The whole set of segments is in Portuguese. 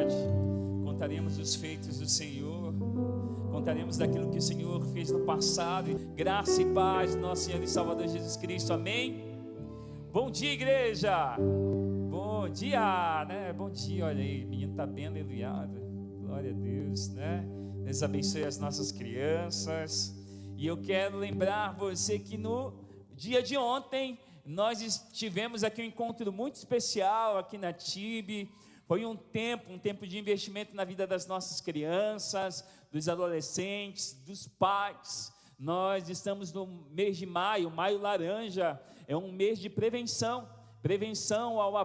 eternidade. Contaremos os feitos do Senhor, contaremos daquilo que o Senhor fez no passado. Graça e paz do nosso Senhor e Salvador Jesus Cristo, amém? Bom dia, igreja! Bom dia, né? Bom dia, olha aí, o menino está bem aleluiado, glória a Deus, né? Deus abençoe as nossas crianças. E eu quero lembrar você que no dia de ontem nós tivemos aqui um encontro muito especial aqui na TIB. Foi um tempo de investimento na vida das nossas crianças, dos adolescentes, dos pais. Nós estamos no mês de maio, maio laranja, é um mês de prevenção ao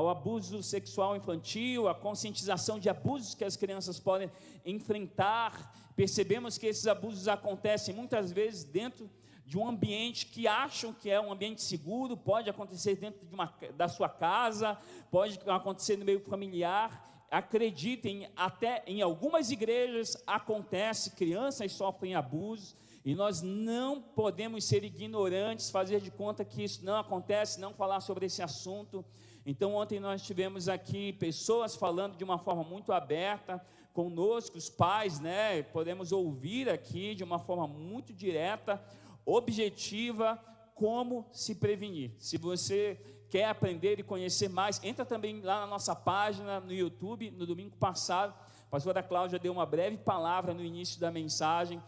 abuso sexual infantil, a conscientização de abusos que as crianças podem enfrentar. Percebemos que esses abusos acontecem muitas vezes dentro de um ambiente que acham que é um ambiente seguro. Pode acontecer dentro da sua casa, pode acontecer no meio familiar. Acreditem, até em algumas igrejas acontece, crianças sofrem abusos, e nós não podemos ser ignorantes, fazer de conta que isso não acontece, não falar sobre esse assunto. Então ontem nós tivemos aqui pessoas falando de uma forma muito aberta conosco, os pais, né? Podemos ouvir aqui de uma forma muito direta, objetiva, como se prevenir. Se você quer aprender e conhecer mais, entra também lá na nossa página no YouTube. No domingo passado, a pastora Cláudia deu uma breve palavra no início da mensagem,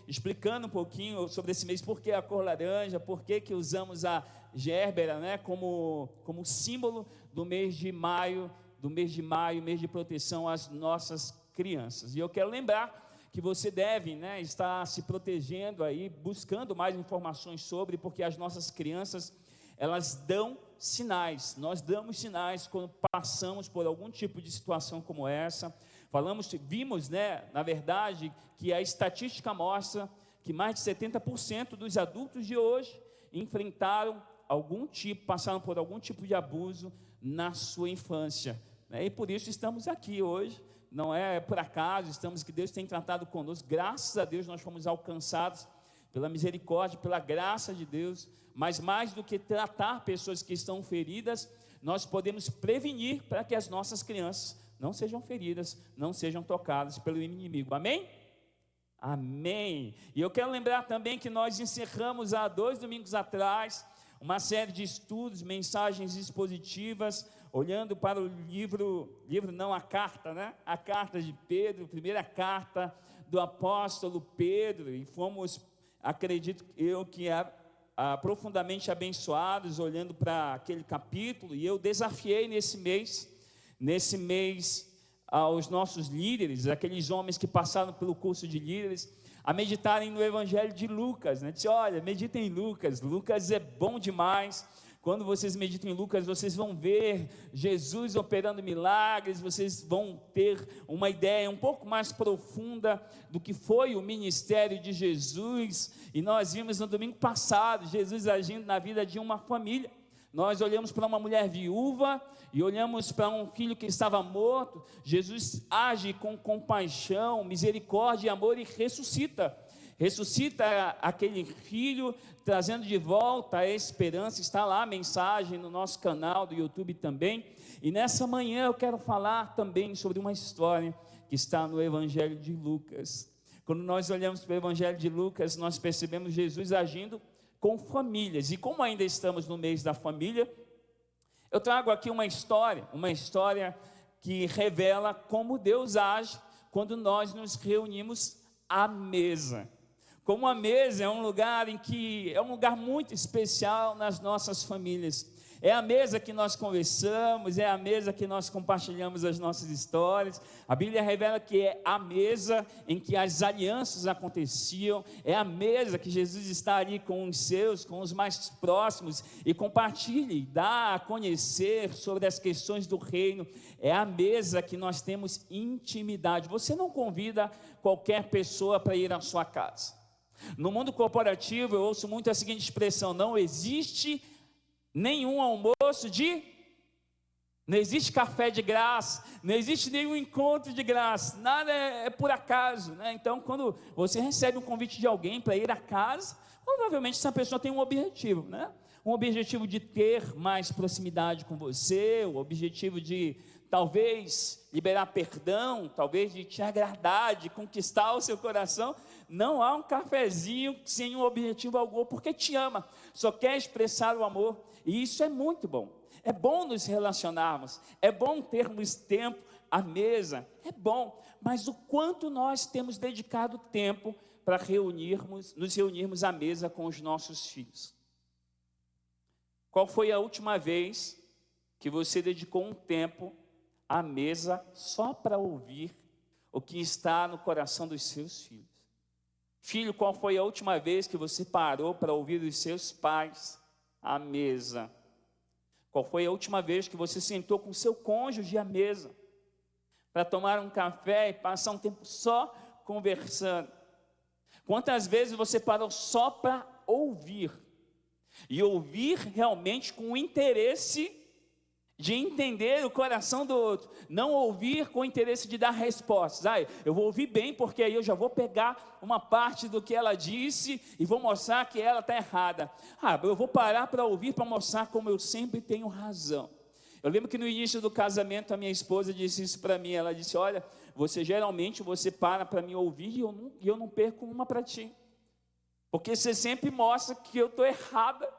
explicando um pouquinho sobre esse mês, por que a cor laranja, por que usamos a gérbera, né, como símbolo do mês de maio, mês de proteção às nossas crianças. E eu quero lembrar que você deve, né, estar se protegendo aí, buscando mais informações sobre, porque as nossas crianças, elas dão sinais. Nós damos sinais quando passamos por algum tipo de situação como essa. Vimos, né, na verdade, que a estatística mostra que mais de 70% dos adultos de hoje passaram por algum tipo de abuso na sua infância, né? E por isso estamos aqui hoje. Não é por acaso, que Deus tem tratado conosco. Graças a Deus nós fomos alcançados pela misericórdia, pela graça de Deus. Mas mais do que tratar pessoas que estão feridas, nós podemos prevenir para que as nossas crianças não sejam feridas, não sejam tocadas pelo inimigo, amém? Amém. E eu quero lembrar também que nós encerramos há 2 domingos atrás uma série de estudos, mensagens expositivas, olhando para o a carta, né? A carta de Pedro, primeira carta do apóstolo Pedro, e fomos, acredito eu, que profundamente abençoados, olhando para aquele capítulo. E eu desafiei nesse mês, aos nossos líderes, aqueles homens que passaram pelo curso de líderes, a meditarem no Evangelho de Lucas, né? Disse: olha, meditem em Lucas é bom demais. Quando vocês meditam em Lucas, vocês vão ver Jesus operando milagres, vocês vão ter uma ideia um pouco mais profunda do que foi o ministério de Jesus. E nós vimos no domingo passado Jesus agindo na vida de uma família. Nós olhamos para uma mulher viúva e olhamos para um filho que estava morto. Jesus age com compaixão, misericórdia e amor e ressuscita aquele filho, trazendo de volta a esperança. Está lá a mensagem no nosso canal do YouTube também. E nessa manhã eu quero falar também sobre uma história que está no Evangelho de Lucas. Quando nós olhamos para o Evangelho de Lucas, nós percebemos Jesus agindo com famílias. E como ainda estamos no mês da família, eu trago aqui uma história que revela como Deus age quando nós nos reunimos à mesa. Como a mesa é um lugar muito especial nas nossas famílias. É a mesa que nós conversamos, é a mesa que nós compartilhamos as nossas histórias. A Bíblia revela que é a mesa em que as alianças aconteciam, é a mesa que Jesus está ali com os seus, com os mais próximos, e compartilha e dá a conhecer sobre as questões do reino. É a mesa que nós temos intimidade. Você não convida qualquer pessoa para ir à sua casa. No mundo corporativo eu ouço muito a seguinte expressão: não existe nenhum almoço não existe café de graça, não existe nenhum encontro de graça, nada é por acaso, né? Então, quando você recebe um convite de alguém para ir à casa, provavelmente essa pessoa tem um objetivo, né? um objetivo de ter mais proximidade com você, o objetivo de talvez liberar perdão, talvez de te agradar, de conquistar o seu coração. Não há um cafezinho sem um objetivo algum, porque te ama, só quer expressar o amor, e isso é muito bom. É bom nos relacionarmos, é bom termos tempo à mesa, é bom, mas o quanto nós temos dedicado tempo para nos reunirmos à mesa com os nossos filhos? Qual foi a última vez que você dedicou um tempo à mesa só para ouvir o que está no coração dos seus filhos? Filho, qual foi a última vez que você parou para ouvir os seus pais à mesa? Qual foi a última vez que você sentou com seu cônjuge à mesa para tomar um café e passar um tempo só conversando? Quantas vezes você parou só para ouvir? E ouvir realmente com o interesse de entender o coração do outro, não ouvir com o interesse de dar respostas. Eu vou ouvir bem, porque aí eu já vou pegar uma parte do que ela disse e vou mostrar que ela está errada. Eu vou parar para ouvir, para mostrar como eu sempre tenho razão. Eu lembro que no início do casamento a minha esposa disse isso para mim. Ela disse: olha, geralmente você para me ouvir e eu não perco uma para ti, porque você sempre mostra que eu estou errada.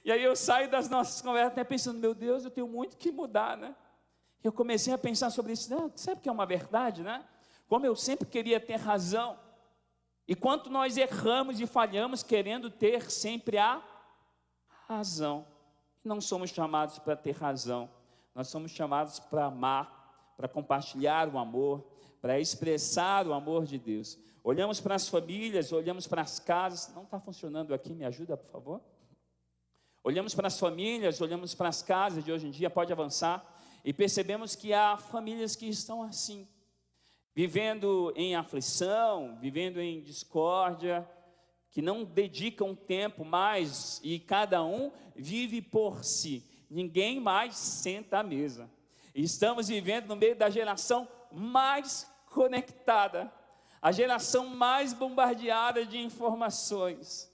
E aí eu saio das nossas conversas até pensando: meu Deus, eu tenho muito que mudar, né? Eu comecei a pensar sobre isso. Sabe que é uma verdade, né? Como eu sempre queria ter razão, e quanto nós erramos e falhamos querendo ter sempre a razão. Não somos chamados para ter razão, nós somos chamados para amar, para compartilhar o amor, para expressar o amor de Deus. Olhamos para as famílias, olhamos para as casas. Não está funcionando aqui, me ajuda, por favor? Olhamos para as famílias, olhamos para as casas de hoje em dia, pode avançar, e percebemos que há famílias que estão assim, vivendo em aflição, vivendo em discórdia, que não dedicam tempo mais, e cada um vive por si, ninguém mais senta à mesa. E estamos vivendo no meio da geração mais conectada, a geração mais bombardeada de informações.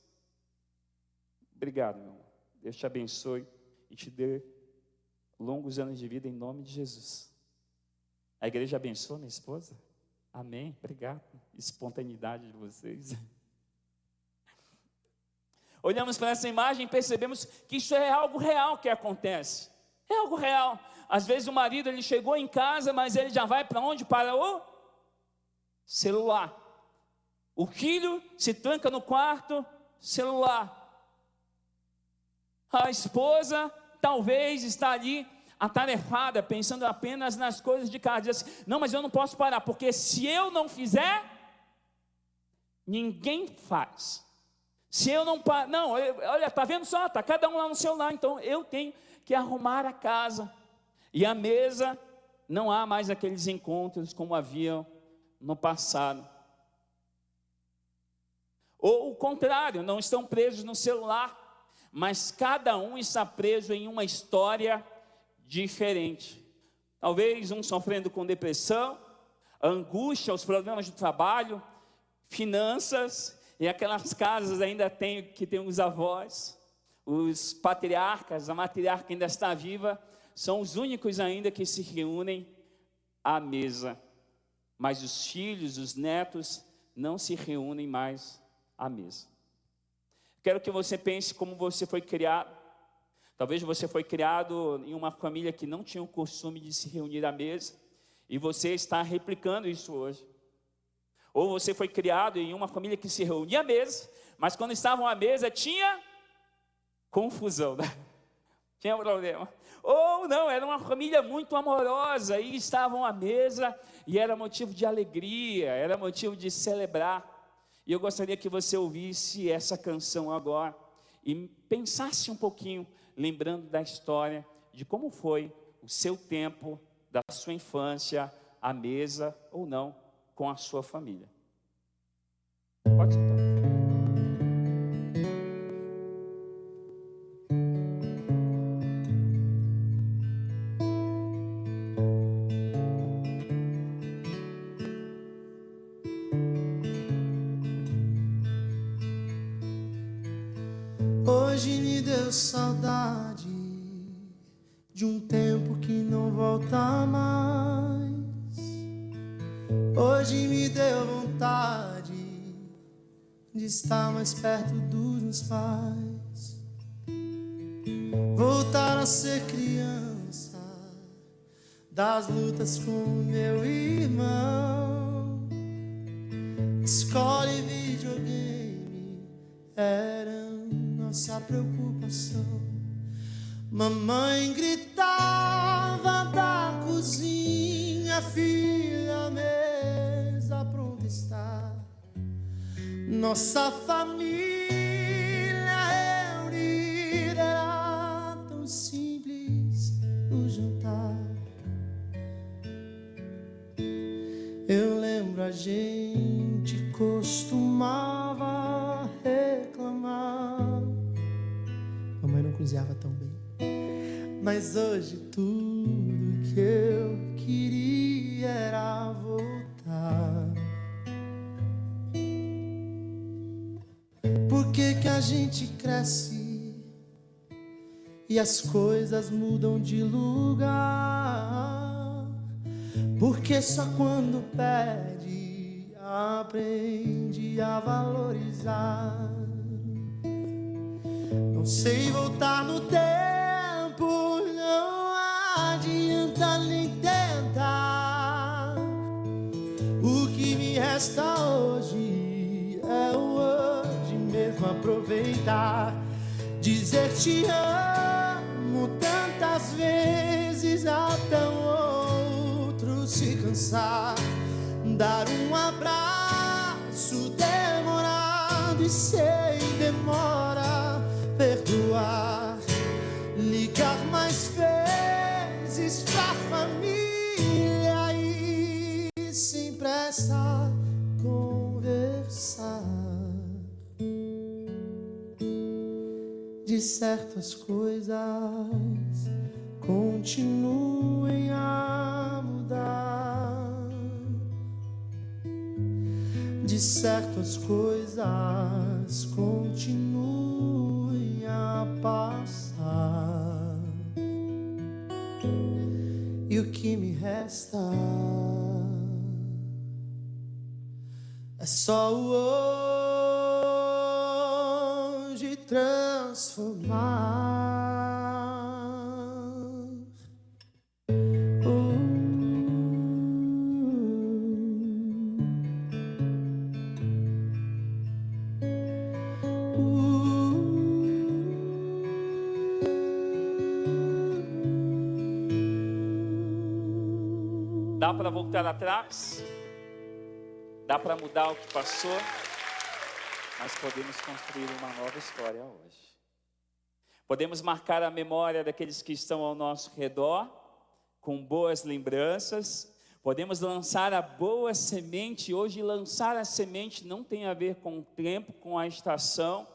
Obrigado, meu amor. Deus te abençoe e te dê longos anos de vida em nome de Jesus. A igreja abençoa minha esposa? Amém, obrigado. Espontaneidade de vocês. Olhamos para essa imagem e percebemos que isso é algo real que acontece. É algo real. Às vezes o marido, ele chegou em casa, mas ele já vai para onde? Para o celular. O filho se tranca no quarto, celular. A esposa talvez está ali atarefada, pensando apenas nas coisas de casa. Diz assim: não, mas eu não posso parar, porque se eu não fizer, ninguém faz. Se eu não parar, olha, está vendo só? Está cada um lá no celular, então eu tenho que arrumar a casa. E a mesa, não há mais aqueles encontros como haviam no passado. Ou o contrário, não estão presos no celular, mas cada um está preso em uma história diferente. Talvez um sofrendo com depressão, angústia, os problemas do trabalho, finanças, e aquelas casas ainda tem os avós, os patriarcas, a matriarca ainda está viva, são os únicos ainda que se reúnem à mesa. Mas os filhos, os netos, não se reúnem mais à mesa. Quero que você pense como você foi criado. Talvez você foi criado em uma família que não tinha o costume de se reunir à mesa, e você está replicando isso hoje. Ou você foi criado em uma família que se reunia à mesa, mas quando estavam à mesa tinha confusão, né? Tinha problema. Ou não, era uma família muito amorosa, e estavam à mesa, e era motivo de alegria, era motivo de celebrar. E eu gostaria que você ouvisse essa canção agora e pensasse um pouquinho, lembrando da história de como foi o seu tempo, da sua infância, à mesa ou não, com a sua família. Pode escutar. Hoje me deu saudade de um tempo que não volta mais. Hoje me deu vontade de estar mais perto dos meus pais. Voltar a ser criança, das lutas com meu irmão. Escola e videogame eram nossa preocupação. Mamãe gritava da cozinha: filha, a mesa pronta está. Nossa família reunida, era tão simples o jantar. Eu lembro, a gente costumava reclamar. Mamãe não cozinhava tão bem, mas hoje tudo que eu queria era voltar. Por que que a gente cresce e as coisas mudam de lugar? Porque só quando perde aprende a valorizar. Não sei voltar no tempo, não adianta nem tentar. O que me resta hoje é o hoje mesmo aproveitar. Dizer te amo tantas vezes até o outro se cansar. Dar um abraço demorado e sem demora perdoar. Ligar mais vezes pra família e sem pressa conversar. De certas coisas continuem a mudar. De certas coisas continuem a passar. E o que me resta é só o hoje transformar. Dá para voltar atrás? Dá para mudar o que passou? Mas podemos construir uma nova história hoje. Podemos marcar a memória daqueles que estão ao nosso redor com boas lembranças. Podemos lançar a boa semente. Hoje, lançar a semente não tem a ver com o tempo, com a estação,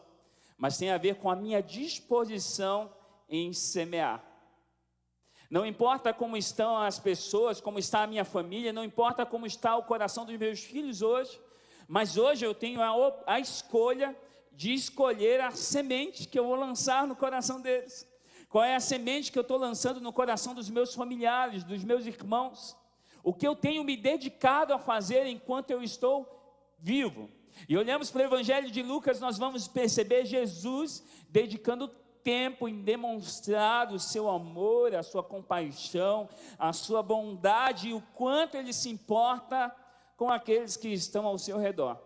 mas tem a ver com a minha disposição em semear. Não importa como estão as pessoas, como está a minha família, não importa como está o coração dos meus filhos hoje, mas hoje eu tenho a escolha de escolher a semente que eu vou lançar no coração deles. Qual é a semente que eu estou lançando no coração dos meus familiares, dos meus irmãos? O que eu tenho me dedicado a fazer enquanto eu estou vivo? E olhamos para o Evangelho de Lucas, nós vamos perceber Jesus dedicando tempo em demonstrar o seu amor, a sua compaixão, a sua bondade e o quanto ele se importa com aqueles que estão ao seu redor.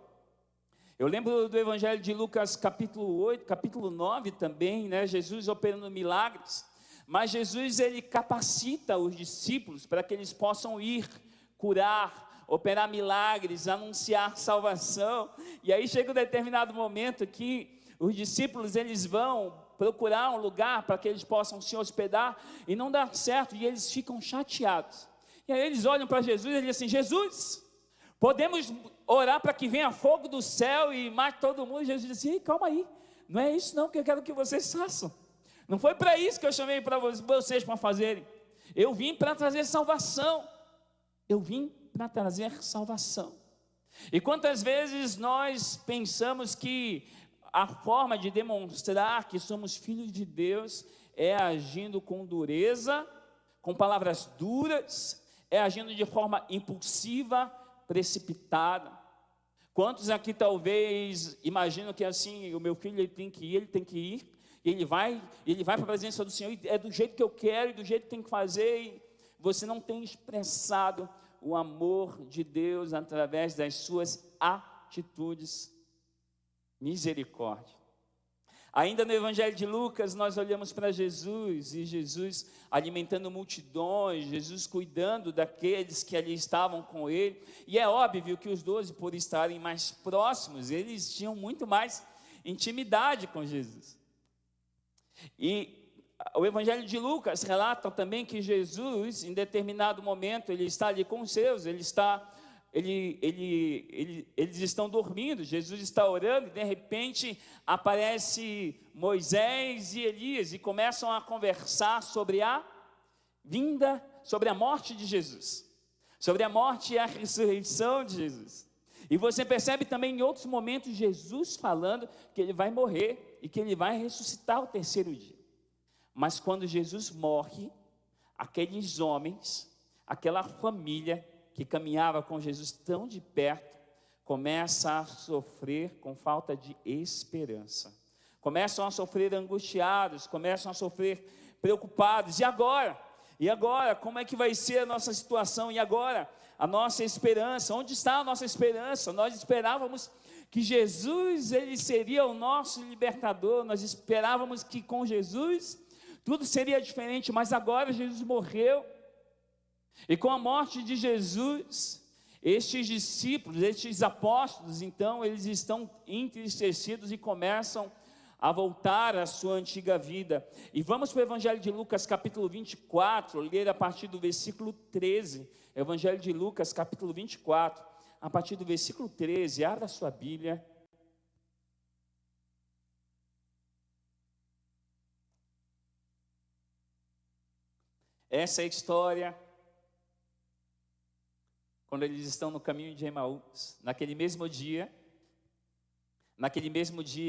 Eu lembro do Evangelho de Lucas capítulo 8, capítulo 9 também, né? Jesus operando milagres, mas Jesus ele capacita os discípulos para que eles possam ir, curar, operar milagres, anunciar salvação. E aí chega um determinado momento que os discípulos eles vão procurar um lugar para que eles possam se hospedar e não dá certo, e eles ficam chateados. E aí eles olham para Jesus e dizem assim: Jesus, podemos orar para que venha fogo do céu e mate todo mundo? E Jesus diz assim: calma aí, não é isso não que eu quero que vocês façam. Não foi para isso que eu chamei para vocês para fazerem. Eu vim para trazer salvação. Eu vim para trazer salvação. E quantas vezes nós pensamos que a forma de demonstrar que somos filhos de Deus é agindo com dureza, com palavras duras, é agindo de forma impulsiva, precipitada. Quantos aqui talvez imaginam que assim, o meu filho ele tem que ir, e ele vai para a presença do Senhor, e é do jeito que eu quero, e do jeito que tem que fazer, e você não tem expressado o amor de Deus através das suas atitudes. Misericórdia. Ainda no Evangelho de Lucas, nós olhamos para Jesus, e Jesus alimentando multidões, Jesus cuidando daqueles que ali estavam com ele, e é óbvio que os 12, por estarem mais próximos, eles tinham muito mais intimidade com Jesus. E o Evangelho de Lucas relata também que Jesus, em determinado momento, ele está ali com os seus, eles estão dormindo, Jesus está orando, e de repente aparece Moisés e Elias, e começam a conversar sobre a vinda, sobre a morte de Jesus, sobre a morte e a ressurreição de Jesus. E você percebe também em outros momentos Jesus falando que ele vai morrer, e que ele vai ressuscitar ao terceiro dia. Mas quando Jesus morre, aqueles homens, aquela família que caminhava com Jesus tão de perto, começa a sofrer com falta de esperança, começam a sofrer angustiados, começam a sofrer preocupados. E agora? Como é que vai ser a nossa situação? E agora? A nossa esperança, onde está a nossa esperança? Nós esperávamos que Jesus, ele seria o nosso libertador, nós esperávamos que com Jesus tudo seria diferente, mas agora Jesus morreu, e com a morte de Jesus, estes discípulos, estes apóstolos, então, eles estão entristecidos e começam a voltar à sua antiga vida. E vamos para o Evangelho de Lucas, capítulo 24, ler a partir do versículo 13, Evangelho de Lucas, capítulo 24, a partir do versículo 13, abra a sua Bíblia. Essa é a história quando eles estão no caminho de Emaús, naquele mesmo dia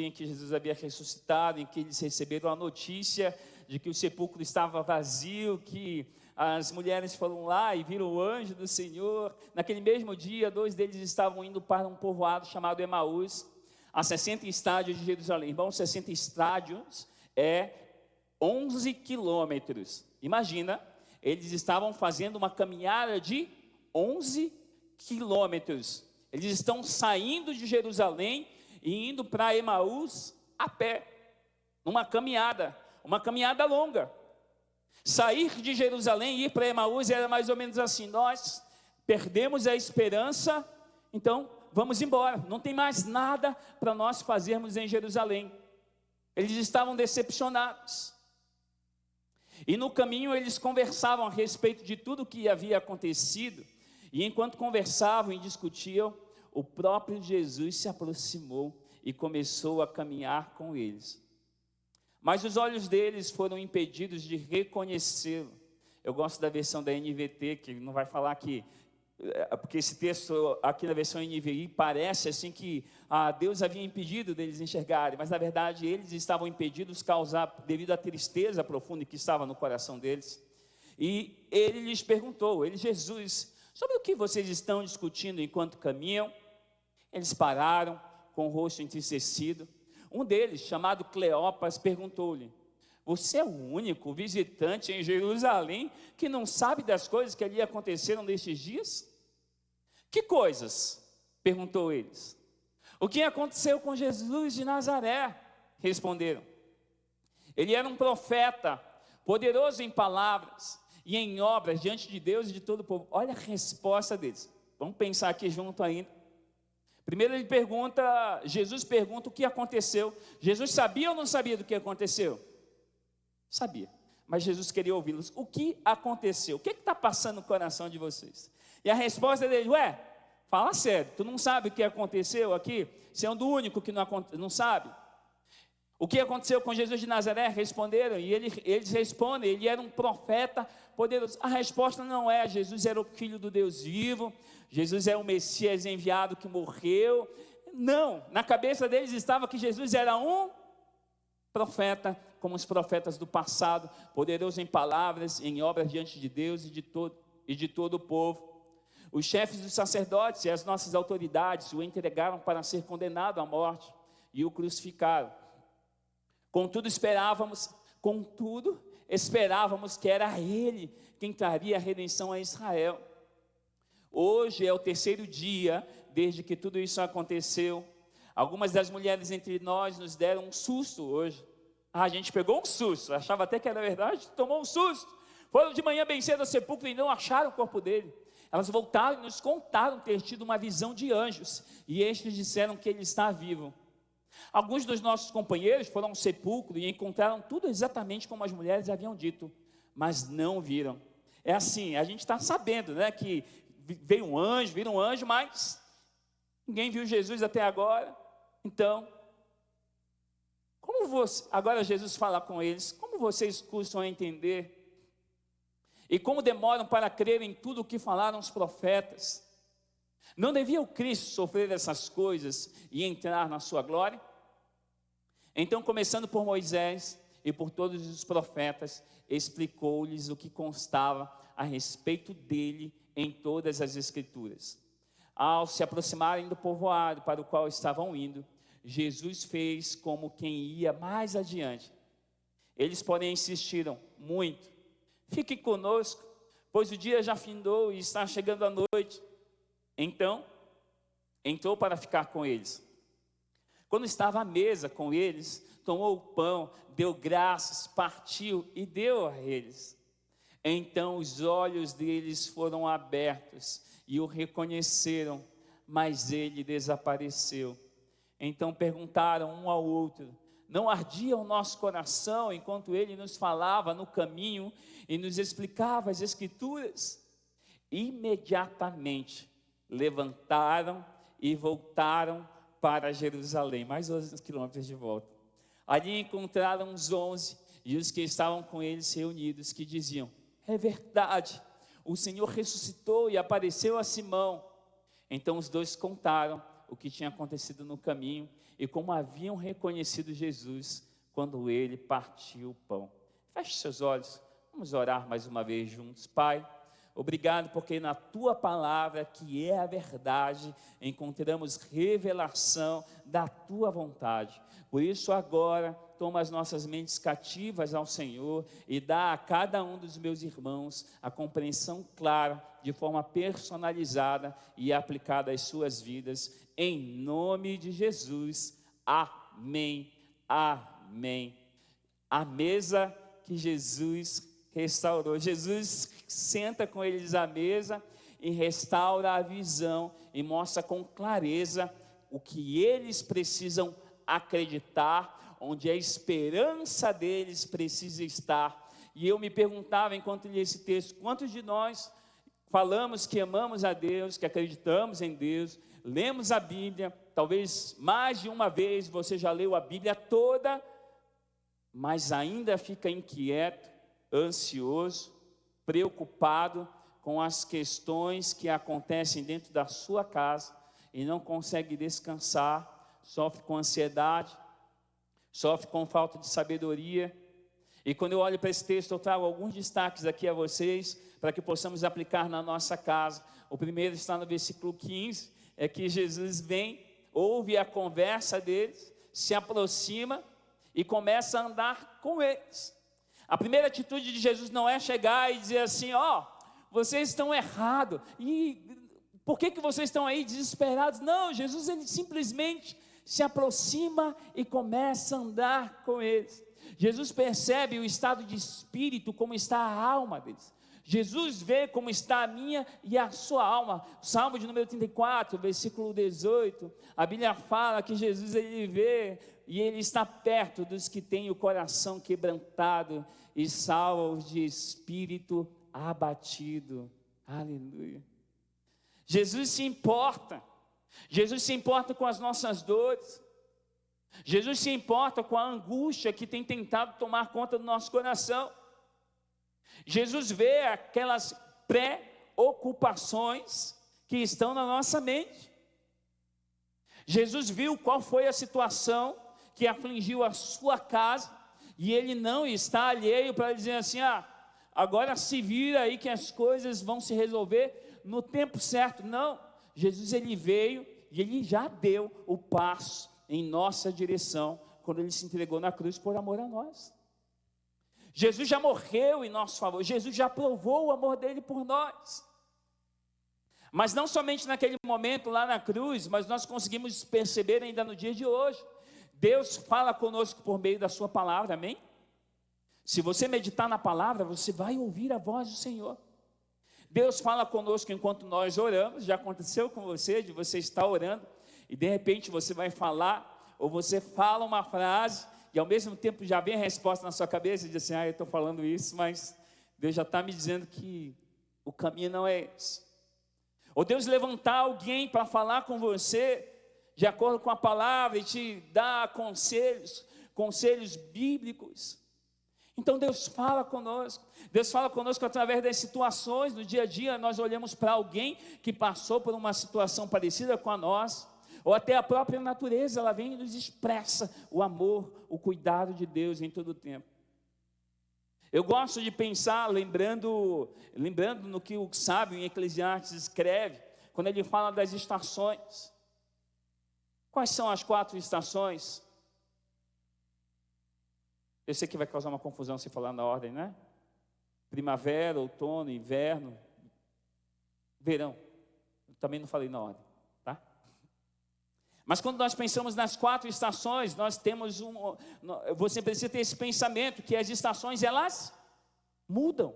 em que Jesus havia ressuscitado, em que eles receberam a notícia de que o sepulcro estava vazio, que as mulheres foram lá e viram o anjo do Senhor. Naquele mesmo dia, 2 deles estavam indo para um povoado chamado Emaús, a 60 estádios de Jerusalém. Irmão, 60 estádios é 11 quilômetros. Imagina, eles estavam fazendo uma caminhada de 11 quilômetros. Eles estão saindo de Jerusalém e indo para Emaús a pé, numa caminhada, uma caminhada longa. Sair de Jerusalém e ir para Emaús era mais ou menos assim: nós perdemos a esperança, então vamos embora, não tem mais nada para nós fazermos em Jerusalém. Eles estavam decepcionados, e no caminho eles conversavam a respeito de tudo o que havia acontecido, e enquanto conversavam e discutiam, o próprio Jesus se aproximou e começou a caminhar com eles. Mas os olhos deles foram impedidos de reconhecê-lo. Eu gosto da versão da NVT, que não vai falar que, porque esse texto aqui na versão NVI parece assim que Deus havia impedido deles enxergarem, mas na verdade eles estavam impedidos devido à tristeza profunda que estava no coração deles. E ele lhes perguntou, Jesus, sobre o que vocês estão discutindo enquanto caminham? Eles pararam com o rosto entristecido. Um deles, chamado Cleopas, perguntou-lhe: você é o único visitante em Jerusalém que não sabe das coisas que ali aconteceram nestes dias? Que coisas? Perguntou eles. O que aconteceu com Jesus de Nazaré? Responderam. Ele era um profeta, poderoso em palavras e em obras diante de Deus e de todo o povo. Olha a resposta deles. Vamos pensar aqui junto ainda. Primeiro Jesus pergunta o que aconteceu. Jesus sabia ou não sabia do que aconteceu? Sabia, mas Jesus queria ouvi-los. O que aconteceu? O que está passando no coração de vocês? E a resposta dele: fala sério, tu não sabe o que aconteceu aqui? Você é um do único que não sabe? O que aconteceu com Jesus de Nazaré? Responderam, e eles respondem, ele era um profeta poderoso. A resposta não é: Jesus era o Filho do Deus vivo, Jesus é o Messias enviado que morreu. Não, na cabeça deles estava que Jesus era um profeta, como os profetas do passado, poderoso em palavras, em obras diante de Deus e de todo o povo. Os chefes dos sacerdotes e as nossas autoridades o entregaram para ser condenado à morte e o crucificaram. Contudo, esperávamos que era ele quem traria a redenção a Israel. Hoje é o terceiro dia desde que tudo isso aconteceu. Algumas das mulheres entre nós nos deram um susto hoje. A gente pegou um susto, achava até que era verdade, tomou um susto. Foram de manhã bem cedo ao sepulcro e não acharam o corpo dele. Elas voltaram e nos contaram ter tido uma visão de anjos, e estes disseram que ele está vivo. Alguns dos nossos companheiros foram ao sepulcro e encontraram tudo exatamente como as mulheres haviam dito, mas não viram. É assim, a gente está sabendo, né, que viram um anjo, mas ninguém viu Jesus até agora. Então, agora Jesus fala com eles, como vocês custam a entender? E como demoram para crer em tudo o que falaram os profetas? Não devia o Cristo sofrer essas coisas e entrar na sua glória? Então, começando por Moisés e por todos os profetas, explicou-lhes o que constava a respeito dele em todas as Escrituras. Ao se aproximarem do povoado para o qual estavam indo, Jesus fez como quem ia mais adiante. Eles, porém, insistiram muito: fique conosco, pois o dia já findou e está chegando a noite. Então, entrou para ficar com eles. Quando estava à mesa com eles, tomou o pão, deu graças, partiu e deu a eles. Então os olhos deles foram abertos e o reconheceram, mas ele desapareceu. Então perguntaram um ao outro: não ardia o nosso coração enquanto ele nos falava no caminho e nos explicava as Escrituras? Imediatamente levantaram e voltaram para Jerusalém, mais 11 quilômetros de volta. Ali encontraram os 11 e os que estavam com eles reunidos, que diziam: é verdade, o Senhor ressuscitou e apareceu a Simão. Então os dois contaram o que tinha acontecido no caminho e como haviam reconhecido Jesus quando ele partiu o pão. Feche seus olhos, vamos orar mais uma vez juntos. Pai, obrigado porque na tua palavra, que é a verdade, encontramos revelação da tua vontade. Por isso agora, toma as nossas mentes cativas ao Senhor e dá a cada um dos meus irmãos a compreensão clara, de forma personalizada e aplicada às suas vidas, em nome de Jesus. Amém, amém. A mesa que Jesus restaurou. Jesus senta com eles à mesa e restaura a visão e mostra com clareza o que eles precisam acreditar, onde a esperança deles precisa estar. E eu me perguntava, enquanto li esse texto, quantos de nós falamos que amamos a Deus, que acreditamos em Deus, lemos a Bíblia, talvez mais de uma vez você já leu a Bíblia toda, mas ainda fica inquieto, ansioso, preocupado com as questões que acontecem dentro da sua casa e não consegue descansar, sofre com ansiedade, sofre com falta de sabedoria. E quando eu olho para esse texto, eu trago alguns destaques aqui a vocês, para que possamos aplicar na nossa casa. O primeiro está no versículo 15, é que Jesus vem, ouve a conversa deles, se aproxima e começa a andar com eles. A primeira atitude de Jesus não é chegar e dizer assim: ó, vocês estão errados, e por que vocês estão aí desesperados? Não, Jesus, ele simplesmente se aproxima e começa a andar com eles. Jesus percebe o estado de espírito, como está a alma deles. Jesus vê como está a minha e a sua alma. Salmo de número 34, versículo 18, a Bíblia fala que Jesus, ele vê e ele está perto dos que têm o coração quebrantado e salva os de espírito abatido. Aleluia. Jesus se importa. Jesus se importa com as nossas dores. Jesus se importa com a angústia que tem tentado tomar conta do nosso coração. Jesus vê aquelas preocupações que estão na nossa mente. Jesus viu qual foi a situação que afligiu a sua casa, e ele não está alheio para dizer assim: agora se vira aí que as coisas vão se resolver no tempo certo. Não, Jesus ele veio e ele já deu o passo em nossa direção, quando ele se entregou na cruz por amor a nós. Jesus já morreu em nosso favor, Jesus já provou o amor dele por nós. Mas não somente naquele momento lá na cruz, mas nós conseguimos perceber ainda no dia de hoje. Deus fala conosco por meio da sua palavra, amém? Se você meditar na palavra, você vai ouvir a voz do Senhor. Deus fala conosco enquanto nós oramos. Já aconteceu com você, de você estar orando, e de repente você vai falar, ou você fala uma frase, e ao mesmo tempo já vem a resposta na sua cabeça, e diz assim: eu estou falando isso, mas Deus já está me dizendo que o caminho não é esse. Ou Deus levantar alguém para falar com você, de acordo com a palavra, e te dar conselhos bíblicos. Então Deus fala conosco através das situações do dia a dia. Nós olhamos para alguém que passou por uma situação parecida com a nossa, ou até a própria natureza, ela vem e nos expressa o amor, o cuidado de Deus em todo o tempo. Eu gosto de pensar, lembrando no que o sábio em Eclesiastes escreve, quando ele fala das estações. Quais são as 4 estações? Eu sei que vai causar uma confusão se falar na ordem, né? Primavera, outono, inverno, verão. Eu também não falei na ordem, tá? Mas quando nós pensamos nas 4 estações, nós temos você precisa ter esse pensamento que as estações, elas mudam.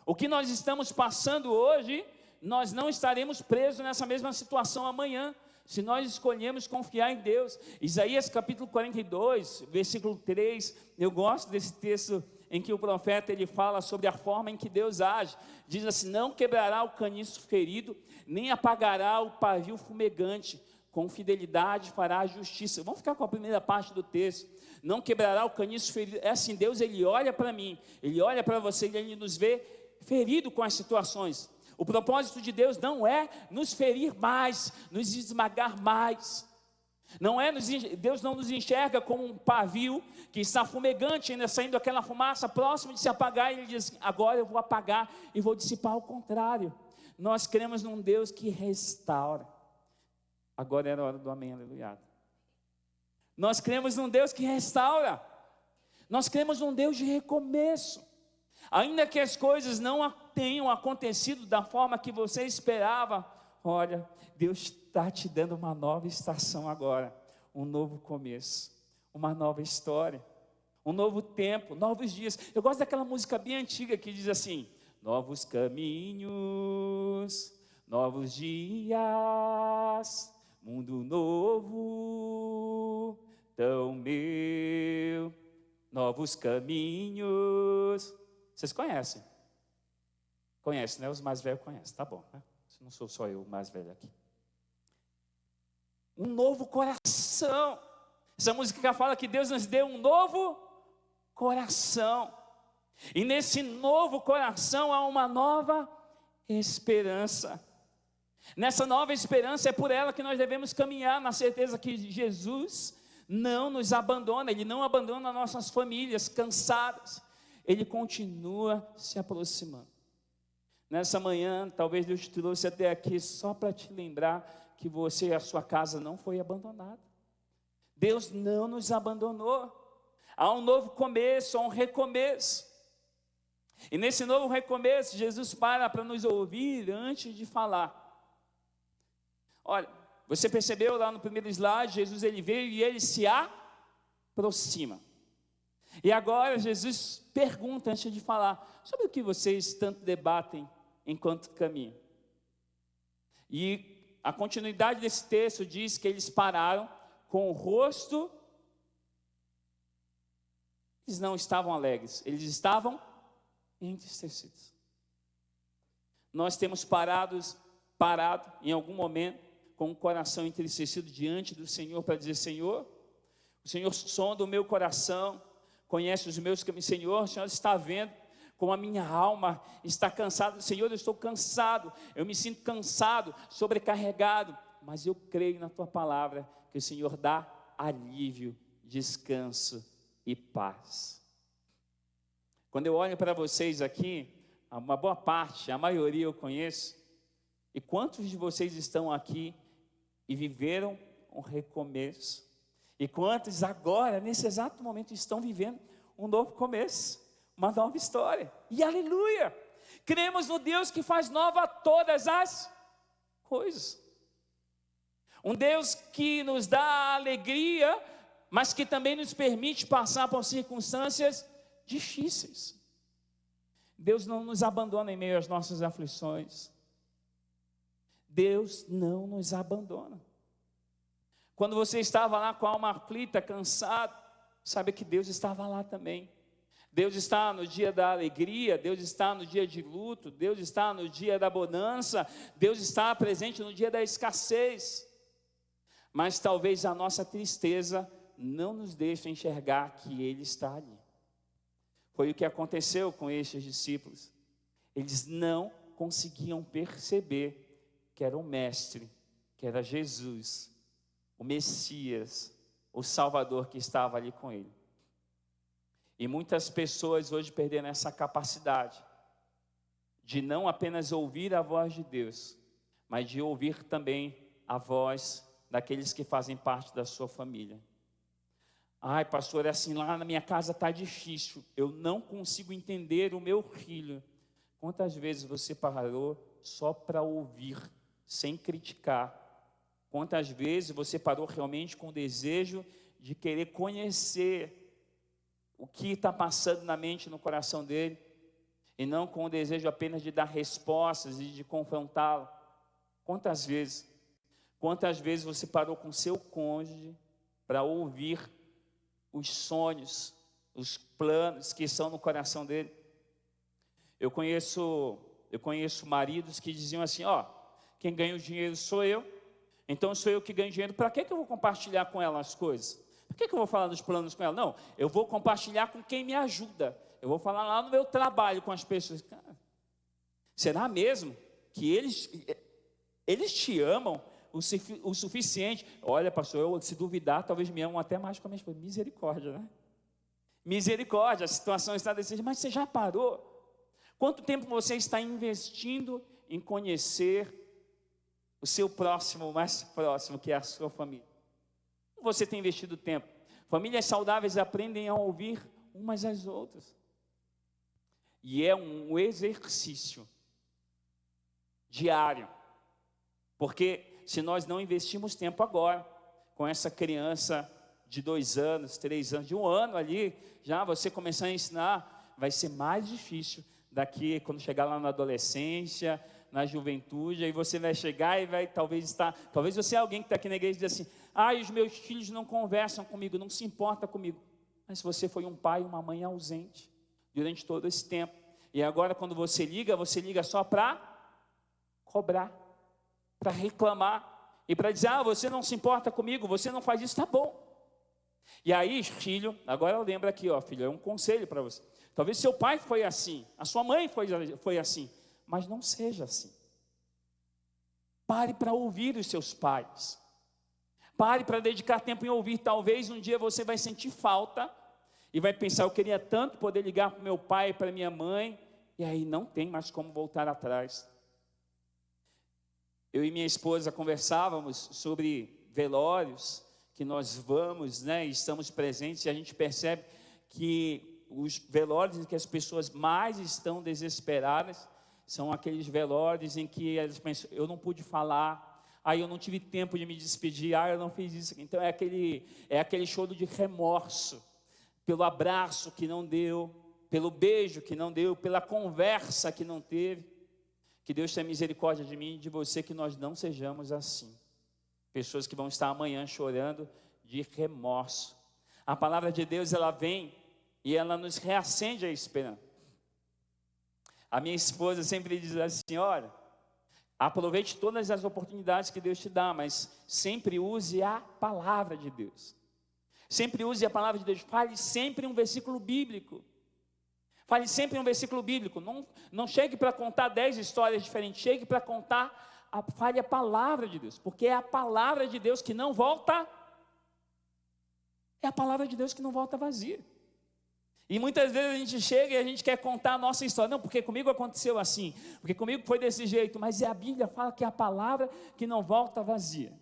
O que nós estamos passando hoje, nós não estaremos presos nessa mesma situação amanhã, se nós escolhemos confiar em Deus. Isaías capítulo 42, versículo 3, eu gosto desse texto em que o profeta ele fala sobre a forma em que Deus age. Diz assim: não quebrará o caniço ferido, nem apagará o pavio fumegante, com fidelidade fará a justiça. Vamos ficar com a primeira parte do texto. Não quebrará o caniço ferido. É assim, Deus ele olha para mim, ele olha para você, ele nos vê ferido com as situações. O propósito de Deus não é nos ferir mais, nos esmagar mais. Deus não nos enxerga como um pavio que está fumegante, ainda saindo aquela fumaça próxima de se apagar, e ele diz: agora eu vou apagar e vou dissipar. Ao contrário, nós cremos num Deus que restaura. Agora era a hora do amém, aleluia. Nós cremos num Deus que restaura. Nós cremos num Deus de recomeço. Ainda que as coisas não tenham acontecido da forma que você esperava, olha, Deus está te dando uma nova estação agora, um novo começo, uma nova história, um novo tempo, novos dias. Eu gosto daquela música bem antiga que diz assim: novos caminhos, novos dias, mundo novo, tão meu, novos caminhos. Vocês conhecem? Conhecem, né? Os mais velhos conhecem, tá bom, né? Não sou só eu o mais velho aqui. Um novo coração. Essa música fala que Deus nos deu um novo coração. E nesse novo coração há uma nova esperança. Nessa nova esperança é por ela que nós devemos caminhar, na certeza que Jesus não nos abandona. Ele não abandona nossas famílias cansadas. Ele continua se aproximando. Nessa manhã, talvez Deus te trouxe até aqui só para te lembrar que você e a sua casa não foi abandonada. Deus não nos abandonou. Há um novo começo, há um recomeço. E nesse novo recomeço, Jesus para nos ouvir antes de falar. Olha, você percebeu lá no primeiro slide, Jesus ele veio e ele se aproxima. E agora Jesus pergunta antes de falar: sobre o que vocês tanto debatem enquanto caminham? E a continuidade desse texto diz que eles pararam com o rosto, eles não estavam alegres, eles estavam entristecidos. Nós temos parado em algum momento com o coração entristecido diante do Senhor para dizer: Senhor, o Senhor sonda o meu coração, conhece os meus caminhos. Senhor, o Senhor está vendo como a minha alma está cansada. Senhor, eu estou cansado, eu me sinto cansado, sobrecarregado. mas eu creio na tua palavra que o Senhor dá alívio, descanso e paz. Quando eu olho para vocês aqui, uma boa parte, a maioria eu conheço, e quantos de vocês estão aqui e viveram um recomeço? E quantos agora, nesse exato momento, estão vivendo um novo começo, uma nova história? E aleluia! Cremos no Deus que faz nova todas as coisas. Um Deus que nos dá alegria, mas que também nos permite passar por circunstâncias difíceis. Deus não nos abandona em meio às nossas aflições. Deus não nos abandona. Quando você estava lá com a alma aflita, cansado, sabe que Deus estava lá também. Deus está no dia da alegria, Deus está no dia de luto, Deus está no dia da bonança, Deus está presente no dia da escassez. Mas talvez a nossa tristeza não nos deixe enxergar que Ele está ali. Foi o que aconteceu com estes discípulos. Eles não conseguiam perceber que era o Mestre, que era Jesus, o Messias, o Salvador que estava ali com ele. E muitas pessoas hoje perderam essa capacidade de não apenas ouvir a voz de Deus, mas de ouvir também a voz daqueles que fazem parte da sua família. Ai, pastor, é assim, lá na minha casa está difícil, eu não consigo entender o meu filho. Quantas vezes você parou só para ouvir, sem criticar? Quantas vezes você parou realmente com o desejo de querer conhecer o que está passando na mente e no coração dele, e não com o desejo apenas de dar respostas e de confrontá-lo? Quantas vezes você parou com seu cônjuge para ouvir os sonhos, os planos que estão no coração dele? Eu conheço maridos que diziam assim: ó, quem ganha o dinheiro sou eu, então sou eu que ganho dinheiro, para que eu vou compartilhar com ela as coisas? Por que eu vou falar dos planos com ela? Não, eu vou compartilhar com quem me ajuda, eu vou falar lá no meu trabalho com as pessoas. Cara, será mesmo que eles te amam o suficiente? Olha, pastor, se duvidar, talvez me amam até mais que a minha esposa. Misericórdia, né? Misericórdia, a situação está decidida. Mas você já parou? Quanto tempo você está investindo em conhecer o seu próximo, o mais próximo, que é a sua família? Você tem investido tempo? Famílias saudáveis aprendem a ouvir umas às outras. E é um exercício diário. Porque se nós não investirmos tempo agora, com essa criança de 2 anos, 3 anos, de 1 ano ali, já você começar a ensinar, vai ser mais difícil daqui, quando chegar lá na adolescência, na juventude. Aí você vai chegar e vai talvez você é alguém que está aqui na igreja e diz assim: os meus filhos não conversam comigo, não se importa comigo. Mas se você foi um pai, uma mãe ausente durante todo esse tempo, e agora quando você liga só para cobrar, para reclamar, e para dizer: você não se importa comigo, você não faz isso, tá bom. E aí, filho, agora eu lembro aqui, filho, é um conselho para você. Talvez seu pai foi assim, a sua mãe foi assim, mas não seja assim. Pare para ouvir os seus pais. Pare para dedicar tempo em ouvir. Talvez um dia você vai sentir falta e vai pensar: eu queria tanto poder ligar para o meu pai e para minha mãe, e aí não tem mais como voltar atrás. Eu e minha esposa conversávamos sobre velórios, que nós vamos, e estamos presentes, e a gente percebe que os velórios em que as pessoas mais estão desesperadas são aqueles velórios em que elas pensam: eu não pude falar, eu não tive tempo de me despedir, eu não fiz isso. Então é aquele choro de remorso, pelo abraço que não deu, pelo beijo que não deu, pela conversa que não teve. Que Deus tenha misericórdia de mim e de você, que nós não sejamos assim. Pessoas que vão estar amanhã chorando de remorso. A palavra de Deus, ela vem e ela nos reacende a esperança. A minha esposa sempre diz assim: olha, aproveite todas as oportunidades que Deus te dá, mas sempre use a palavra de Deus. Sempre use a palavra de Deus. Fale sempre um versículo bíblico. Fale sempre um versículo bíblico. Não chegue para contar 10 histórias diferentes. Chegue para contar fale a palavra de Deus, porque é a palavra de Deus que não volta, é a palavra de Deus que não volta vazia. E muitas vezes a gente chega e a gente quer contar a nossa história. Não, porque comigo aconteceu assim, porque comigo foi desse jeito. Mas a Bíblia fala que é a palavra que não volta vazia.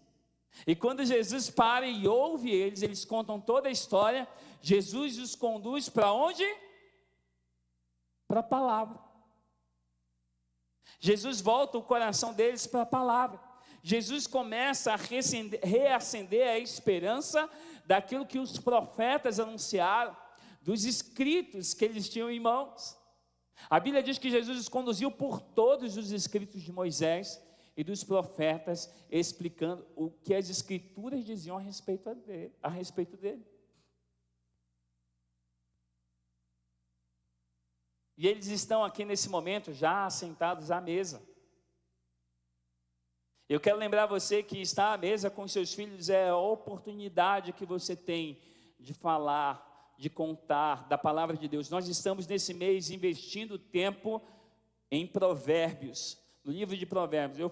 E quando Jesus para e ouve eles contam toda a história, Jesus os conduz para onde? Para a palavra. Jesus volta o coração deles para a palavra. Jesus começa a reacender a esperança daquilo que os profetas anunciaram, dos escritos que eles tinham em mãos. A Bíblia diz que Jesus os conduziu por todos os escritos de Moisés e dos profetas, explicando o que as escrituras diziam a respeito dele. E eles estão aqui nesse momento já sentados à mesa. Eu quero lembrar você que estar à mesa com seus filhos é a oportunidade que você tem de falar, de contar da palavra de Deus. Nós estamos nesse mês investindo tempo em Provérbios, no livro de Provérbios. Eu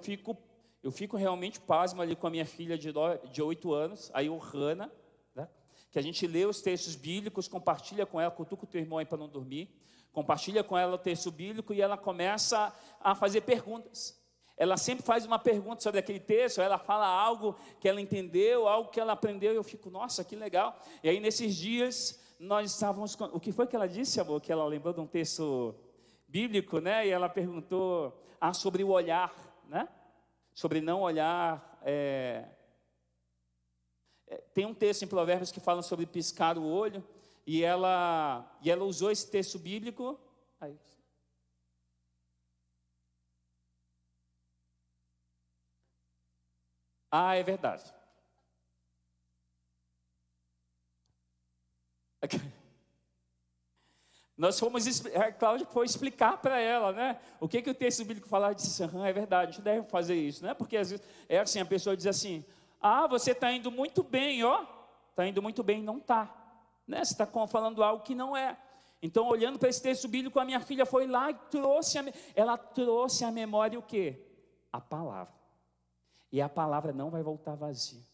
fico realmente pasmo ali com a minha filha de 8 anos, a Johanna, né? Que a gente lê os textos bíblicos, compartilha com ela, cutuca o teu irmão aí para não dormir, compartilha com ela o texto bíblico e ela começa a fazer perguntas. Ela sempre faz uma pergunta sobre aquele texto, ela fala algo que ela entendeu, algo que ela aprendeu, e eu fico, nossa, que legal. E aí nesses dias, nós estávamos, o que foi que ela disse, amor? Que ela lembrou de um texto bíblico, né? E ela perguntou sobre o olhar, né? Sobre não olhar. Tem um texto em Provérbios que fala sobre piscar o olho, e ela usou esse texto bíblico. Aí, é verdade. Nós fomos, a Cláudia foi explicar para ela, né? O que o texto bíblico fala, disse, é verdade, a gente deve fazer isso, né? Porque às vezes é assim, a pessoa diz assim, você está indo muito bem, está indo muito bem, não está, né? Você está falando algo que não é. Então, olhando para esse texto bíblico, a minha filha foi lá e trouxe à memória o quê? A palavra. E a palavra não vai voltar vazia.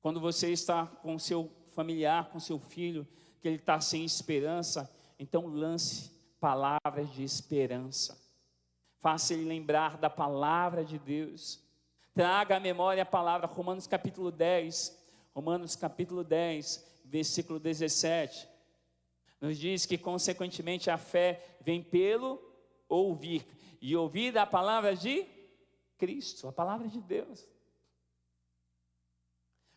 Quando você está com seu familiar, com seu filho, que ele está sem esperança, então lance palavras de esperança. Faça ele lembrar da palavra de Deus. Traga à memória a palavra, Romanos capítulo 10, versículo 17. Nos diz que, consequentemente, a fé vem pelo ouvir. E ouvir a palavra de Cristo, a palavra de Deus.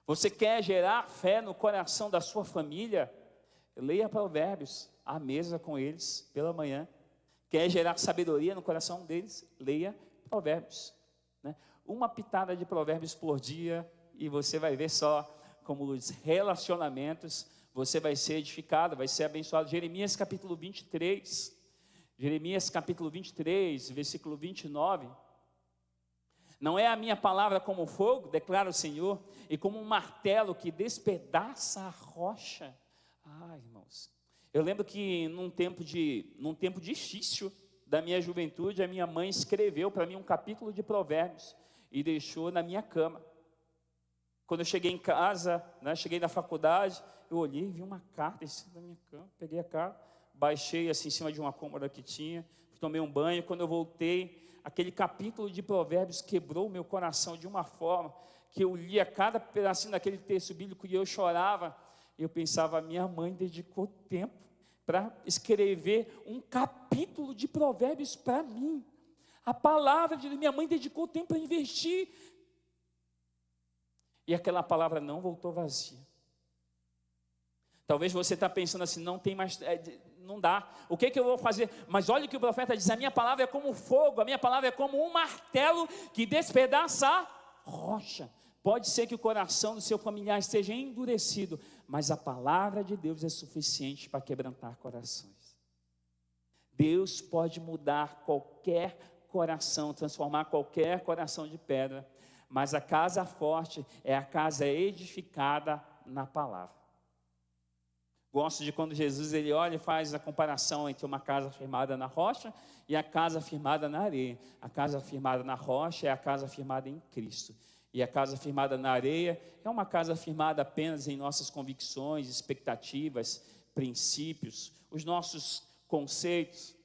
Você quer gerar fé no coração da sua família? Leia Provérbios, à mesa com eles, pela manhã. Quer gerar sabedoria no coração deles? Leia Provérbios, né? Uma pitada de Provérbios por dia, e você vai ver só como os relacionamentos, você vai ser edificado, vai ser abençoado. Jeremias capítulo 23, versículo 29. Não é a minha palavra como fogo, declara o Senhor, e como um martelo que despedaça a rocha. Irmãos, eu lembro que num tempo difícil da minha juventude, a minha mãe escreveu para mim um capítulo de Provérbios e deixou na minha cama. Quando eu cheguei em casa, né, cheguei na faculdade, eu olhei e vi uma carta em cima da minha cama, peguei a carta, baixei assim em cima de uma cômoda que tinha, tomei um banho. Quando eu voltei, aquele capítulo de Provérbios quebrou o meu coração de uma forma que eu lia cada pedacinho daquele texto bíblico e eu chorava. Eu pensava, minha mãe dedicou tempo para escrever um capítulo de Provérbios para mim. A palavra de minha mãe dedicou tempo para investir. E aquela palavra não voltou vazia. Talvez você está pensando assim, não tem mais, não dá. O que eu vou fazer? Mas olha o que o profeta diz, a minha palavra é como fogo, a minha palavra é como um martelo que despedaça a rocha. Pode ser que o coração do seu familiar esteja endurecido, mas a palavra de Deus é suficiente para quebrantar corações. Deus pode mudar qualquer coração, transformar qualquer coração de pedra, mas a casa forte é a casa edificada na palavra. Gosto de quando Jesus ele olha e faz a comparação entre uma casa firmada na rocha e a casa firmada na areia. A casa firmada na rocha é a casa firmada em Cristo. E a casa firmada na areia é uma casa firmada apenas em nossas convicções, expectativas, princípios, os nossos conceitos.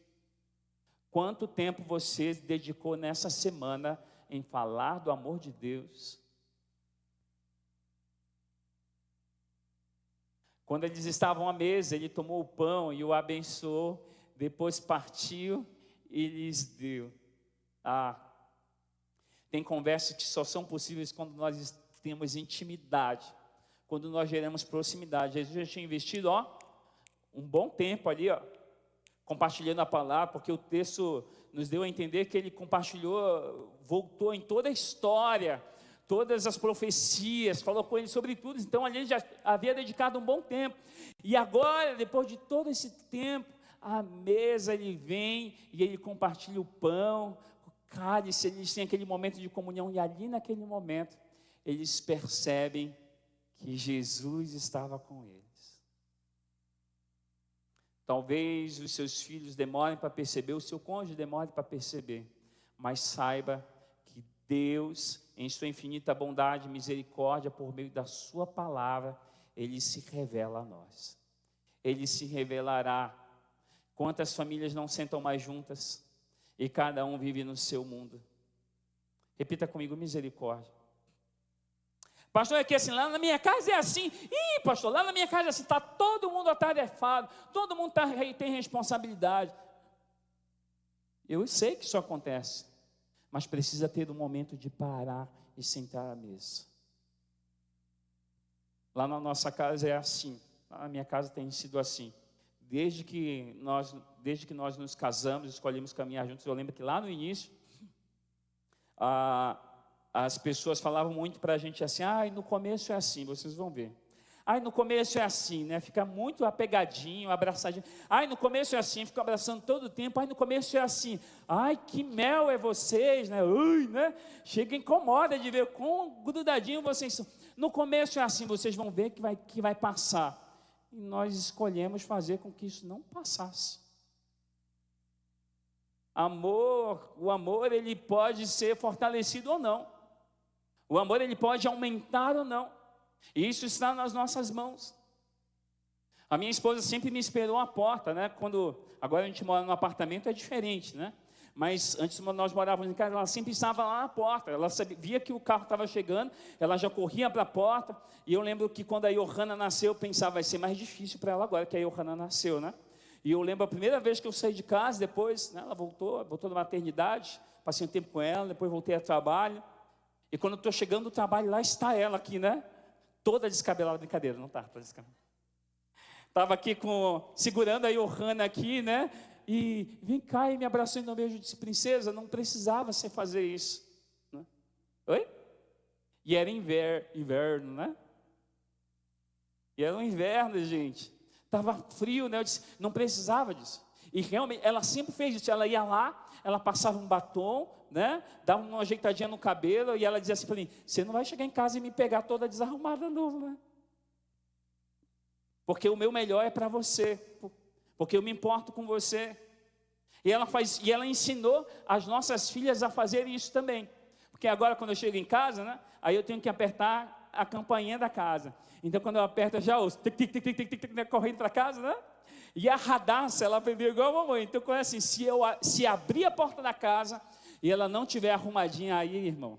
Quanto tempo você dedicou nessa semana em falar do amor de Deus? Quando eles estavam à mesa, ele tomou o pão e o abençoou, depois partiu e lhes deu. Tem conversas que só são possíveis quando nós temos intimidade, quando nós geramos proximidade. Jesus já tinha investido, um bom tempo ali, compartilhando a palavra, porque o texto nos deu a entender que ele compartilhou, voltou em toda a história, todas as profecias, falou com ele sobre tudo. Então ali ele já havia dedicado um bom tempo, e agora, depois de todo esse tempo, à mesa ele vem e ele compartilha o pão, o cálice, eles têm aquele momento de comunhão, e ali naquele momento, eles percebem que Jesus estava com eles. Talvez os seus filhos demorem para perceber, o seu cônjuge demore para perceber, mas saiba que Deus, em sua infinita bondade e misericórdia, por meio da sua palavra, Ele se revela a nós. Ele se revelará. Quantas famílias não sentam mais juntas e cada um vive no seu mundo? Repita comigo: misericórdia. Pastor, é que assim, lá na minha casa é assim. Ih, pastor, lá na minha casa é assim, está todo mundo atarefado, todo mundo tem responsabilidade. Eu sei que isso acontece, mas precisa ter um momento de parar e sentar à mesa. Lá na nossa casa é assim, lá na minha casa tem sido assim. Desde que nós nos casamos, escolhemos caminhar juntos, eu lembro que lá no início, as pessoas falavam muito para a gente assim: no começo é assim, vocês vão ver. No começo é assim, né? Fica muito apegadinho, abraçadinho. No começo é assim, fica abraçando todo o tempo. No começo é assim. Que mel é vocês, né? Né? Chega, incomoda de ver quão grudadinho vocês são. No começo é assim, vocês vão ver que vai passar. E nós escolhemos fazer com que isso não passasse. O amor ele pode ser fortalecido ou não. O amor ele pode aumentar ou não. E isso está nas nossas mãos. A minha esposa sempre me esperou à porta, né? Agora a gente mora num apartamento, é diferente, né? Mas antes nós morávamos em casa, ela sempre estava lá na porta. Ela via que o carro estava chegando, ela já corria para a porta. E eu lembro que quando a Johanna nasceu, eu pensava, vai ser mais difícil para ela agora que a Johanna nasceu, né? E eu lembro a primeira vez que eu saí de casa, depois, né, ela voltou da maternidade, passei um tempo com ela, depois voltei a trabalho. E quando eu estou chegando do trabalho, lá está ela aqui, né? Toda descabelada, brincadeira, não está toda descabelada. Estava aqui segurando a Johanna aqui, né? E vem cá e me abraçou e deu um beijo, disse: princesa, não precisava você fazer isso. Né? Oi? E era inverno, né? E era um inverno, gente. Estava frio, né? Eu disse, não precisava disso. E realmente, ela sempre fez isso. Ela ia lá, ela passava um batom, né? Dava uma ajeitadinha no cabelo, e ela dizia assim para mim: você não vai chegar em casa e me pegar toda desarrumada novo, né? Porque o meu melhor é para você, porque eu me importo com você. E ela ensinou as nossas filhas a fazerem isso também. Porque agora, quando eu chego em casa, né? Aí eu tenho que apertar a campainha da casa. Então, quando eu aperto, eu já ouço correndo para casa, né? E a Radassa, ela aprendeu igual a mamãe. Então, quando é assim, se abrir a porta da casa e ela não tiver arrumadinha aí, irmão,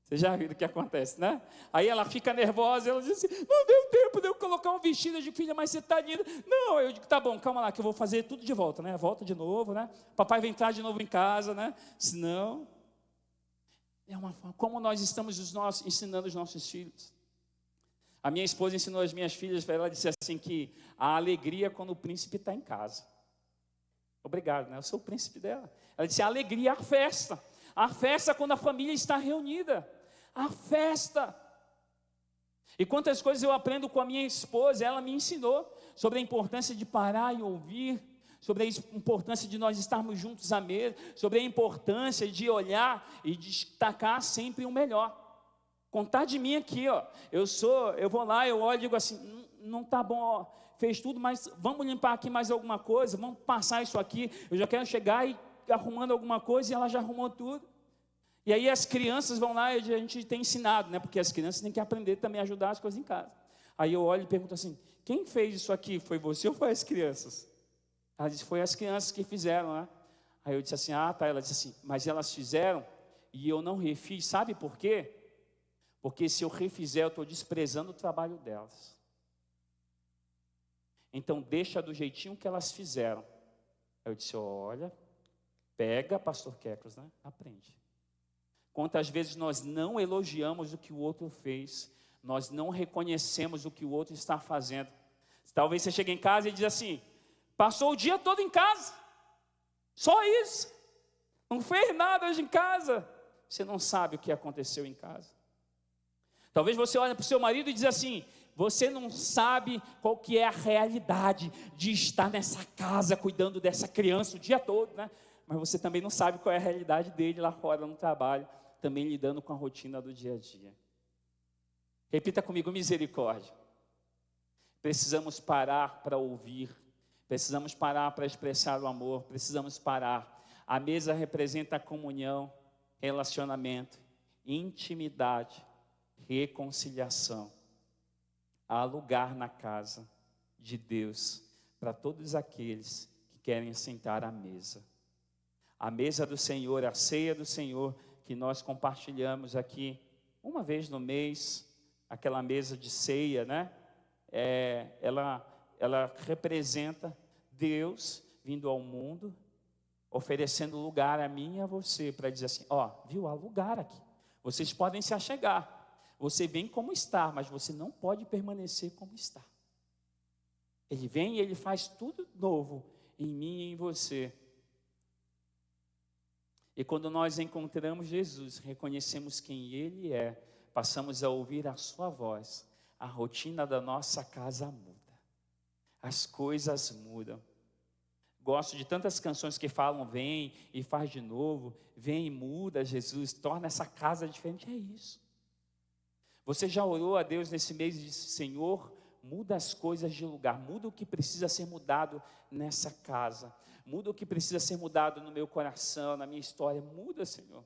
você já viu o que acontece, né? Aí ela fica nervosa, ela diz assim: não deu tempo de eu colocar um vestido. Eu digo: filha, mas você está linda. Não, eu digo: tá bom, calma lá, que eu vou fazer tudo de volta, né? Volta de novo, né? Papai vai entrar de novo em casa, né? Senão, é uma forma como nós estamos ensinando os nossos filhos. A minha esposa ensinou as minhas filhas, ela disse assim que a alegria é quando o príncipe está em casa. Obrigado, né? Eu sou o príncipe dela. Ela disse: a alegria é a festa. A festa é quando a família está reunida. A festa. E quantas coisas eu aprendo com a minha esposa, ela me ensinou sobre a importância de parar e ouvir, sobre a importância de nós estarmos juntos à mesa, sobre a importância de olhar e destacar sempre o melhor. Contar de mim aqui, ó. Eu vou lá, eu olho e digo assim: não está bom, ó. fez tudo, mas vamos limpar aqui mais alguma coisa, vamos passar isso aqui, eu já quero chegar e arrumando alguma coisa, e ela já arrumou tudo. E aí as crianças vão lá, e a gente tem ensinado, né? Porque as crianças têm que aprender também a ajudar as coisas em casa. Aí eu olho e pergunto assim, quem fez isso aqui? Foi você ou foi as crianças? Ela disse, foi as crianças que fizeram, né? Aí eu disse assim, ah, tá. Ela disse assim, mas elas fizeram e eu não refiz, sabe por quê? Porque se eu refizer, eu estou desprezando o trabalho delas. Então deixa do jeitinho que elas fizeram. Aí eu disse, olha, pega, pastor Kekros, né? Aprende. Quantas vezes nós não elogiamos o que o outro fez, nós não reconhecemos o que o outro está fazendo. Talvez você chegue em casa e diz assim, passou o dia todo em casa, só isso, não fez nada hoje em casa. Você não sabe o que aconteceu em casa. Talvez você olhe para o seu marido e diz assim, você não sabe qual que é a realidade de estar nessa casa, cuidando dessa criança o dia todo, né? Mas você também não sabe qual é a realidade dele lá fora no trabalho, também lidando com a rotina do dia a dia. Repita comigo, misericórdia. Precisamos parar para ouvir, precisamos parar para expressar o amor, precisamos parar. A mesa representa comunhão, relacionamento, intimidade, reconciliação. Há lugar na casa de Deus para todos aqueles que querem sentar à mesa. A mesa do Senhor, a ceia do Senhor, que nós compartilhamos aqui uma vez no mês, aquela mesa de ceia, né? Ela representa Deus vindo ao mundo, oferecendo lugar a mim e a você, para dizer assim, ó, viu, há lugar aqui, vocês podem se achegar, você vem como está, mas você não pode permanecer como está. Ele vem e Ele faz tudo novo em mim e em você. E quando nós encontramos Jesus, reconhecemos quem Ele é, passamos a ouvir a sua voz, a rotina da nossa casa muda, as coisas mudam. Gosto de tantas canções que falam, vem e faz de novo, vem e muda Jesus, torna essa casa diferente, é isso. Você já orou a Deus nesse mês e disse, Senhor, muda as coisas de lugar, muda o que precisa ser mudado nessa casa, muda o que precisa ser mudado no meu coração, na minha história, muda, Senhor.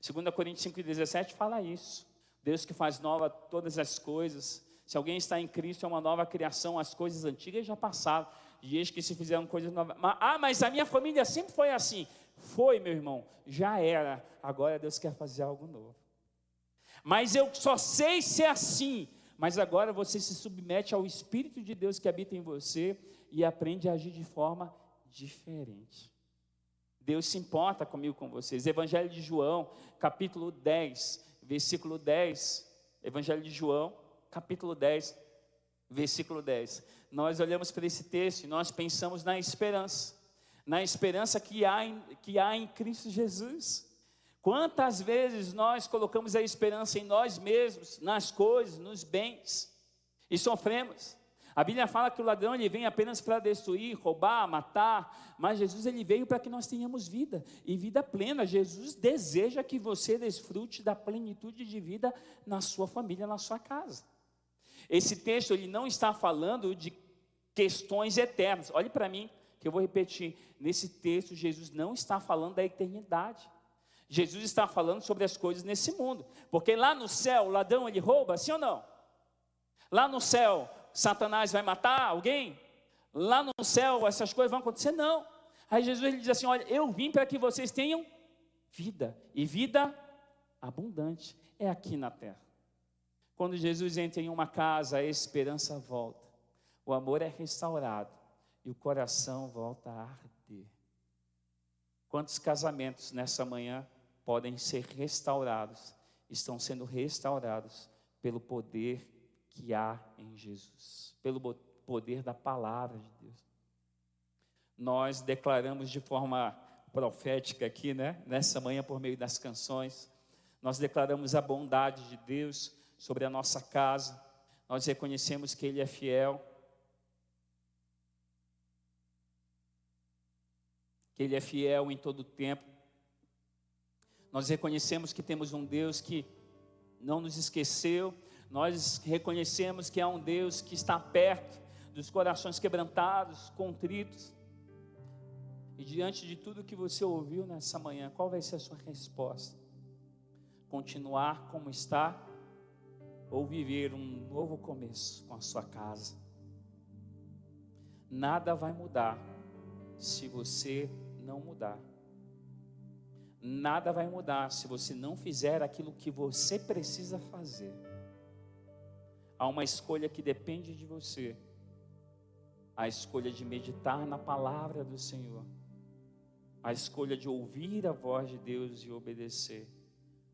2 Coríntios 5,17 fala isso, Deus que faz nova todas as coisas. Se alguém está em Cristo, é uma nova criação, as coisas antigas já passaram, e eis que se fizeram coisas novas. Mas a minha família sempre foi assim. Foi, meu irmão, já era, agora Deus quer fazer algo novo. Mas eu só sei ser assim, mas agora você se submete ao Espírito de Deus que habita em você e aprende a agir de forma diferente. Deus se importa comigo, com vocês. Evangelho de João, capítulo 10, versículo 10. Evangelho de João, capítulo 10, versículo 10. Nós olhamos para esse texto e nós pensamos na esperança que há em Cristo Jesus. Quantas vezes nós colocamos a esperança em nós mesmos, nas coisas, nos bens, e sofremos. A Bíblia fala que o ladrão ele vem apenas para destruir, roubar, matar, mas Jesus ele veio para que nós tenhamos vida, e vida plena. Jesus deseja que você desfrute da plenitude de vida na sua família, na sua casa. Esse texto ele não está falando de questões eternas. Olhe para mim, que eu vou repetir. Nesse texto, Jesus não está falando da eternidade. Jesus está falando sobre as coisas nesse mundo. Porque lá no céu, o ladrão ele rouba, sim ou não? Lá no céu, Satanás vai matar alguém? Lá no céu, essas coisas vão acontecer? Não. Aí Jesus ele diz assim, olha, eu vim para que vocês tenham vida. E vida abundante é aqui na terra. Quando Jesus entra em uma casa, a esperança volta. O amor é restaurado. E o coração volta a arder. Quantos casamentos nessa manhã podem ser restaurados, estão sendo restaurados pelo poder que há em Jesus, pelo poder da palavra de Deus. Nós declaramos de forma profética aqui, né? Nessa manhã por meio das canções, nós declaramos a bondade de Deus sobre a nossa casa, nós reconhecemos que Ele é fiel, que Ele é fiel em todo o tempo. Nós reconhecemos que temos um Deus que não nos esqueceu. Nós reconhecemos que há um Deus que está perto. dos corações quebrantados, contritos. E diante de tudo que você ouviu nessa manhã, qual vai ser a sua resposta? Continuar como está ou viver um novo começo com a sua casa? Nada vai mudar se você não mudar. Nada vai mudar se você não fizer aquilo que você precisa fazer. Há uma escolha que depende de você. A escolha de meditar na palavra do Senhor. A escolha de ouvir a voz de Deus e obedecer.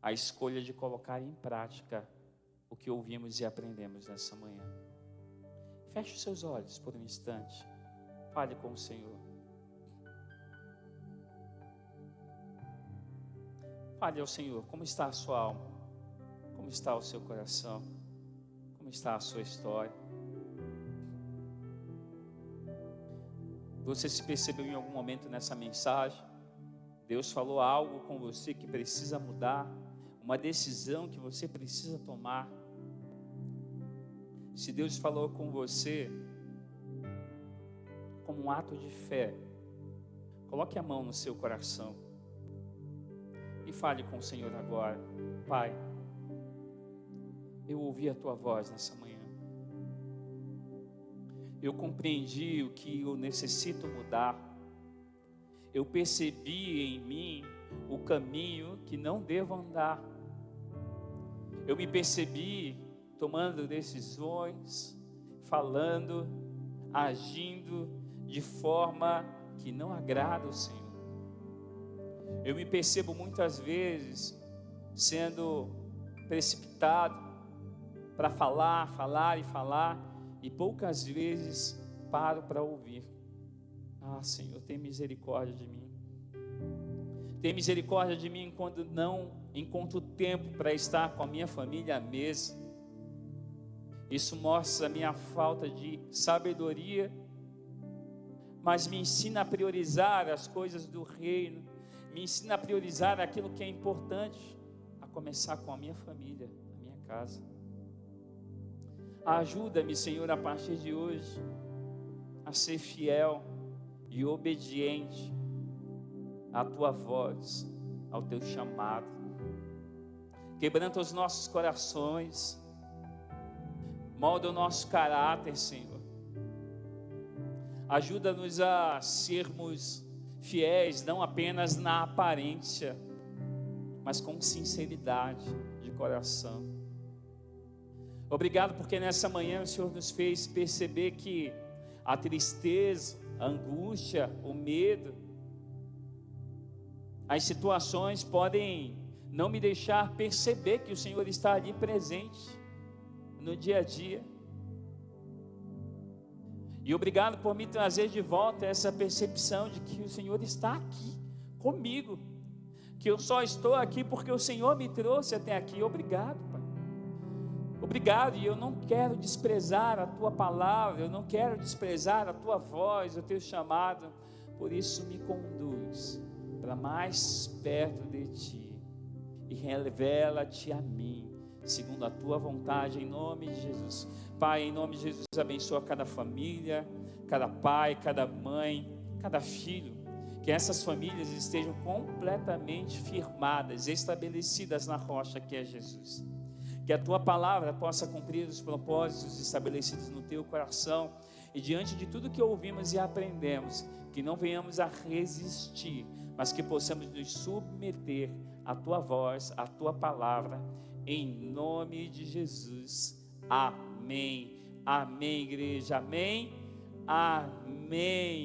A escolha de colocar em prática o que ouvimos e aprendemos nessa manhã. Feche os seus olhos por um instante. Fale com o Senhor. Fale ao Senhor, como está a sua alma? Como está o seu coração? Como está a sua história? Você se percebeu em algum momento nessa mensagem? Deus falou algo com você que precisa mudar? Uma decisão que você precisa tomar? Se Deus falou com você, como um ato de fé, coloque a mão no seu coração e fale com o Senhor agora. Pai, eu ouvi a tua voz nessa manhã. Eu compreendi o que eu necessito mudar. Eu percebi em mim o caminho que não devo andar. Eu me percebi tomando decisões, falando, agindo de forma que não agrada ao Senhor. Eu me percebo muitas vezes sendo precipitado para falar e poucas vezes paro para ouvir. Ah, Senhor, tem misericórdia de mim. Tem misericórdia de mim quando não encontro tempo para estar com a minha família à mesa. Isso mostra a minha falta de sabedoria, mas me ensina a priorizar as coisas do reino, me ensina a priorizar aquilo que é importante, a começar com a minha família, a minha casa. Ajuda-me, Senhor, a partir de hoje, a ser fiel e obediente à tua voz, ao teu chamado. Quebranta os nossos corações, molda o nosso caráter, Senhor. Ajuda-nos a sermos fiéis, não apenas na aparência, mas com sinceridade de coração. Obrigado porque nessa manhã o Senhor nos fez perceber que a tristeza, a angústia, o medo, as situações podem não me deixar perceber que o Senhor está ali presente no dia a dia. E obrigado por me trazer de volta essa percepção de que o Senhor está aqui comigo, que eu só estou aqui porque o Senhor me trouxe até aqui. Obrigado, Pai. Obrigado, e eu não quero desprezar a tua palavra, eu não quero desprezar a tua voz, o teu chamado. Por isso me conduz para mais perto de ti e revela-te a mim, segundo a tua vontade, em nome de Jesus. Pai, em nome de Jesus, abençoa cada família, cada pai, cada mãe, cada filho, que essas famílias estejam completamente firmadas, estabelecidas na rocha que é Jesus. Que a tua palavra possa cumprir os propósitos estabelecidos no teu coração, e diante de tudo que ouvimos e aprendemos, que não venhamos a resistir, mas que possamos nos submeter à tua voz, à tua palavra, em nome de Jesus. Amém. Amém, igreja. Amém. Amém.